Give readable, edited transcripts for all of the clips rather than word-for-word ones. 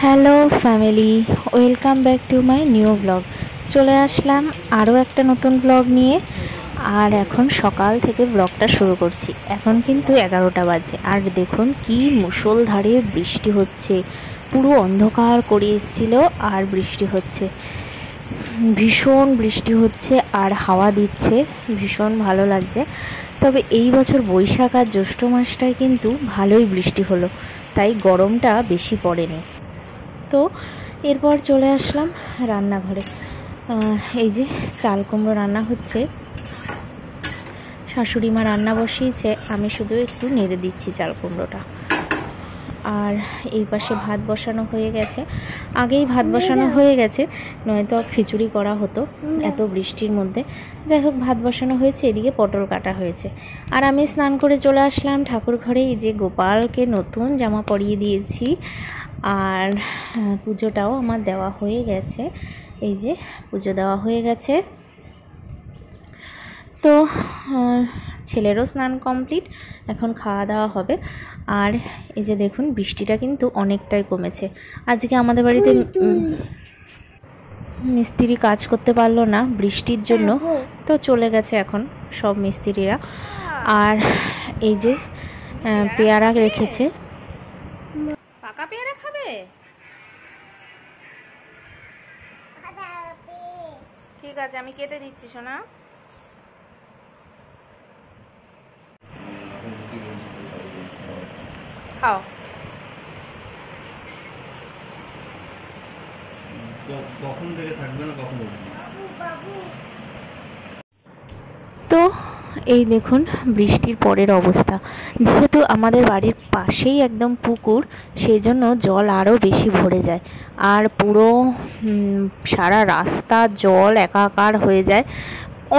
Hello family, welcome back to my new blog. চলে আসলাম আরও একটা নতুন ব্লগ নিয়ে। আর এখন সকাল থেকে ব্লগটা শুরু করছি। এখন কিন্তু 11টা বাজে, আর দেখুন কি মুষলধারে বৃষ্টি হচ্ছে। পুরো অন্ধকার করে এসেছিল আর বৃষ্টি হচ্ছে, ভীষণ বৃষ্টি হচ্ছে আর হাওয়া দিচ্ছে, ভীষণ ভালো লাগছে। তবে এই বছর বৈশাখ আর জ্যৈষ্ঠ মাসটায় কিন্তু ভালোই বৃষ্টি হলো, তাই গরমটা বেশি পড়েনি। তো এরপর চলে আসলাম রান্নাঘরে। এই যে চাল কুমড়ো রান্না হচ্ছে, শাশুড়ি মা রান্না বসিয়েছে, আমি শুধু একটু নেড়ে দিচ্ছি চাল কুমড়োটা। আর এই পাশে ভাত বসানো হয়ে গেছে, আগেই ভাত বসানো হয়ে গেছে, নয়তো খিচুড়ি করা হতো এত বৃষ্টির মধ্যে। যাই হোক, ভাত বসানো হয়েছে, এদিকে পটল কাটা হয়েছে। আর আমি স্নান করে চলে আসলাম ঠাকুর ঘরে। এই যে গোপালকে নতুন জামা পরিয়ে দিয়েছি, আর পুজোটাও আমার দেওয়া হয়ে গেছে। এই যে পুজো দেওয়া হয়ে গেছে। তো ছেলেরও স্নান কমপ্লিট, এখন খাওয়া দাওয়া হবে। আর এই যে দেখুন, বৃষ্টিটা কিন্তু অনেকটাই কমেছে। আজকে আমাদের বাড়িতে মিস্ত্রি কাজ করতে পারলো না বৃষ্টির জন্য, তো চলে গেছে এখন সব মিস্ত্রিরা। আর এই যে পেয়ারা রেখেছে। পাকা পেয়ারা খাবে? ঠিক আছে, আমি কেটে দিচ্ছি সোনা। খাও। কখন থেকে থাকবে না, কখন তো এই দেখুন বৃষ্টির পরের অবস্থা। যেহেতু আমাদের বাড়ির পাশেই একদম পুকুর, সেই জন্য জল আরও বেশি ভরে যায়, আর পুরো সারা রাস্তা জল একাকার হয়ে যায়।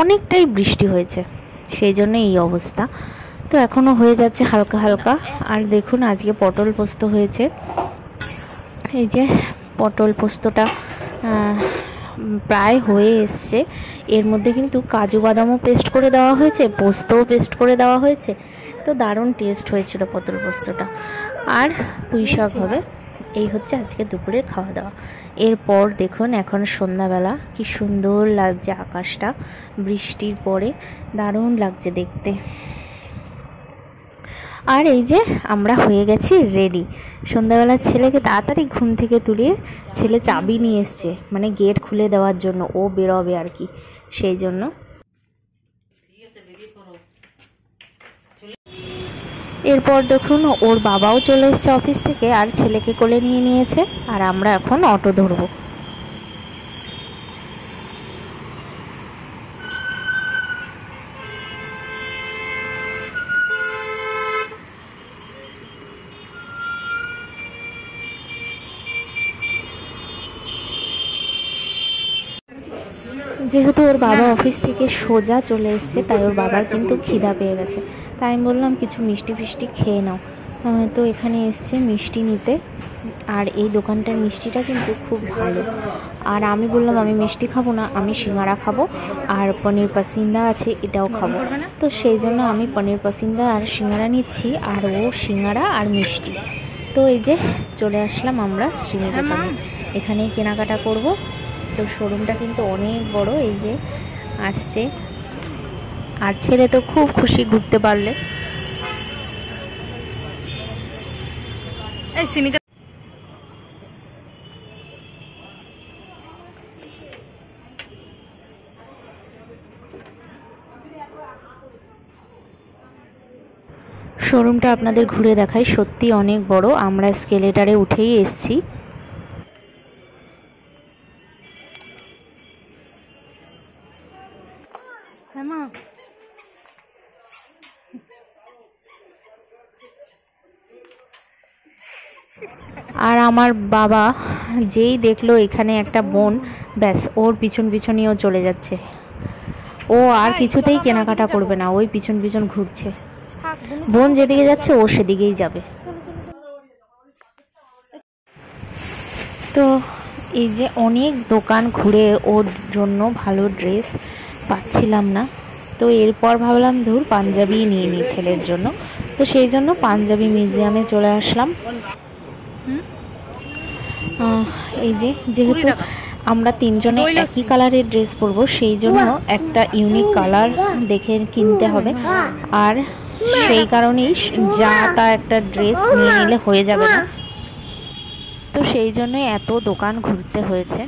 অনেকটাই বৃষ্টি হয়েছে, সেই জন্য এই অবস্থা। তো এখনও হয়ে যাচ্ছে হালকা হালকা। আর দেখুন আজকে পটল পোস্ত হয়েছে। এই যে পটল পোস্তটা প্রায় হয়ে এসছে। এর মধ্যে কিন্তু কাজু বাদামও পেস্ট করে দেওয়া হয়েছে, পোস্তও পেস্ট করে দেওয়া হয়েছে। তো দারুণ টেস্ট হয়েছিল পটল পোস্তটা। আর পুঁই শাক হবে। এই হচ্ছে আজকে দুপুরের খাওয়া দাওয়া। এরপর দেখুন এখন সন্ধ্যাবেলা, কি সুন্দর লাগছে আকাশটা বৃষ্টির পরে, দারুণ লাগছে দেখতে। আর এই যে আমরা হয়ে গেছি রেডি। সন্ধ্যাবেলা ছেলেকে তাড়াতাড়ি ঘুম থেকে তুলিয়ে ছেলে চাবি নিয়ে এসছে, মানে গেট খুলে দেওয়ার জন্য, ও বেরোবে আর কি, সেই জন্য। এরপর দেখুন ওর বাবাও চলে এসছে অফিস থেকে, আর ছেলেকে কোলে নিয়ে নিয়েছে, আর আমরা এখন অটো ধরবো। যেহেতু ওর বাবা অফিস থেকে সোজা চলে এসছে, তাই ওর বাবার কিন্তু খিদা পেয়ে গেছে। তাই আমি বললাম কিছু মিষ্টি ফিষ্টি খেয়ে নাও। তো এখানে এসছে মিষ্টি নিতে, আর এই দোকানটার মিষ্টিটা কিন্তু খুব ভালো। আর আমি বললাম আমি মিষ্টি খাবো না, আমি সিঙ্গারা খাবো, আর পনির পাসিন্দা আছে এটাও খাবো। তো সেই জন্য আমি পনির পাসিন্দা আর সিঙ্গারা নিচ্ছি, আর ও সিঙ্গারা আর মিষ্টি। তো এই যে চলে আসলাম আমরা শ্রীনিকেতনে, এখানেই কেনাকাটা করব। তো শোরুমটা কিন্তু অনেক বড়। এই যে আসছে, আর ছেলে তো খুব খুশি ঘুরতে পারলে। শোরুমটা আপনাদের ঘুরে দেখাই, সত্যি অনেক বড়। আমরা স্কেলেটারে উঠেই এসছি। আর আমার বাবা যেই দেখলো এখানে একটা বোন, ব্যাস ওর পিছন পিছনেও চলে যাচ্ছে। ও আর কিছুতেই কেনাকাটা করবে না, ওই পিছন পিছন ঘুরছে। বোন যেদিকে যাচ্ছে ও সেদিকেই যাবে। তো এই যে অনেক দোকান ঘুরে ওর জন্য ভালো ড্রেস পাচ্ছিলাম না, তো এরপর ভাবলাম ধুর পাঞ্জাবি নিয়ে নিই ছেলের জন্য। তো সেই জন্য পাঞ্জাবি মিউজিয়ামে চলে আসলাম। এই যে যেহেতু আমরা তিনজনে একই কালারের ড্রেস পরবো, সেই জন্য একটা ইউনিক কালার দেখে কিনতে হবে। আর সেই কারণেই যা তা একটা ড্রেস নিয়ে নিলে হয়ে যাবে না, তো সেই জন্যই এত দোকান ঘুরতে হয়েছে।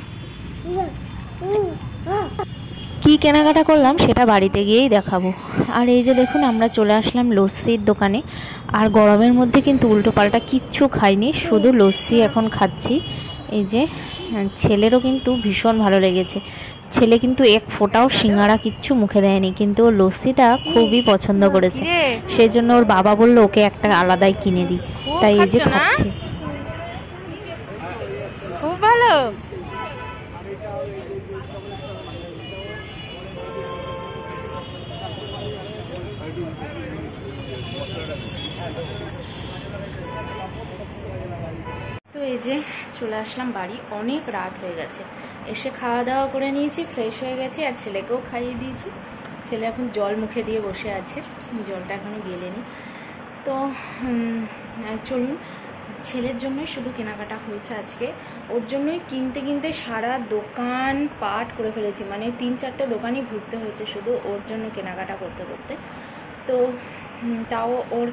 কি কেনাকাটা করলাম সেটা বাড়িতে গিয়েই দেখাবো। আর এই যে দেখুন, আমরা চলে আসলাম লস্যির দোকানে। আর গরমের মধ্যে কিন্তু উল্টোপাল্টা কিচ্ছু খাইনি, শুধু লস্যি এখন খাচ্ছি। এই যে ছেলেরও কিন্তু ভীষণ ভালো লেগেছে। ছেলে কিন্তু এক ফোঁটাও সিঙ্গারা কিচ্ছু মুখে দেয়নি, কিন্তু ও লস্যিটা খুবই পছন্দ করেছে। সেই জন্য ওর বাবা বললো ওকে একটা আলাদাই কিনে দিই, তাই এই যে খাচ্ছি। খুব ভালো। তো এই যে চলে আসলাম বাড়ি, অনেক রাত হয়ে গেছে। এসে খাওয়া দাওয়া করে নিয়েছি, ফ্রেশ হয়ে গেছি, আর ছেলেকেও খাইয়ে দিয়েছি। ছেলে এখন জল মুখে দিয়ে বসে আছে, জলটা এখনও গেলেনি। তো চলুন, ছেলের জন্যই শুধু কেনাকাটা হয়েছে আজকে। ওর জন্যই কিনতে কিনতে সারা দোকান পাট করে ফেলেছি, মানে 3-4টে দোকানই ঘুরতে হয়েছে শুধু ওর জন্য কেনাকাটা করতে করতে। তো তাও ওর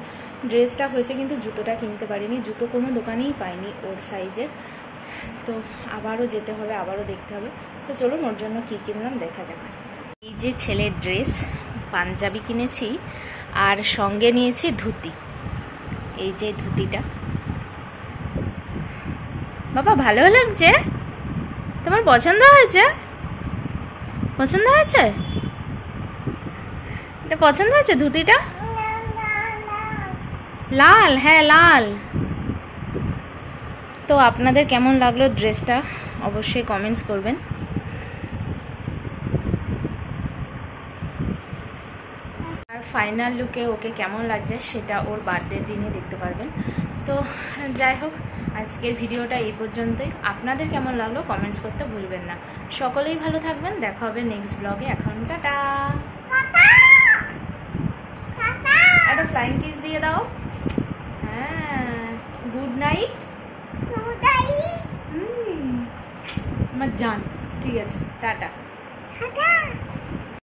ড্রেসটা হয়েছে, কিন্তু জুতোটা কিনতে পারিনি। জুতো কোনো দোকানেই পাইনি ওর সাইজের। তো আবারও যেতে হবে, আবারও দেখতে হবে। তো চলুন ওর জন্য কী কিনলাম দেখা যাক। এই যে ছেলের ড্রেস, পাঞ্জাবি কিনেছি, আর সঙ্গে নিয়েছি ধুতি। এই যে ধুতিটা, বাবা ভালো লাগছে? তোমার পছন্দ হয়েছে? পছন্দ হয়েছে? এটা পছন্দ হয়েছে ধুতিটা? লাল, হ্যাঁ লাল। তো আপনাদের কেমন লাগলো ড্রেসটা অবশ্যই কমেন্টস করবেন। আর ফাইনাল লুকে ওকে কেমন লাগছে সেটা ওর বার্থডের দিনে দেখতে পারবেন। তো যাই হোক, আজকের ভিডিওটা এই পর্যন্তই। আপনাদের কেমন লাগলো কমেন্টস করতে ভুলবেন না। সকলেই ভালো থাকবেন, দেখা হবে নেক্সট ব্লগে। এখন টাটা, একটা ফ্লাইং কিস দিয়ে দাও। হ্যাঁ, গুড নাইট। আমার জান, ঠিক আছে, টাটা।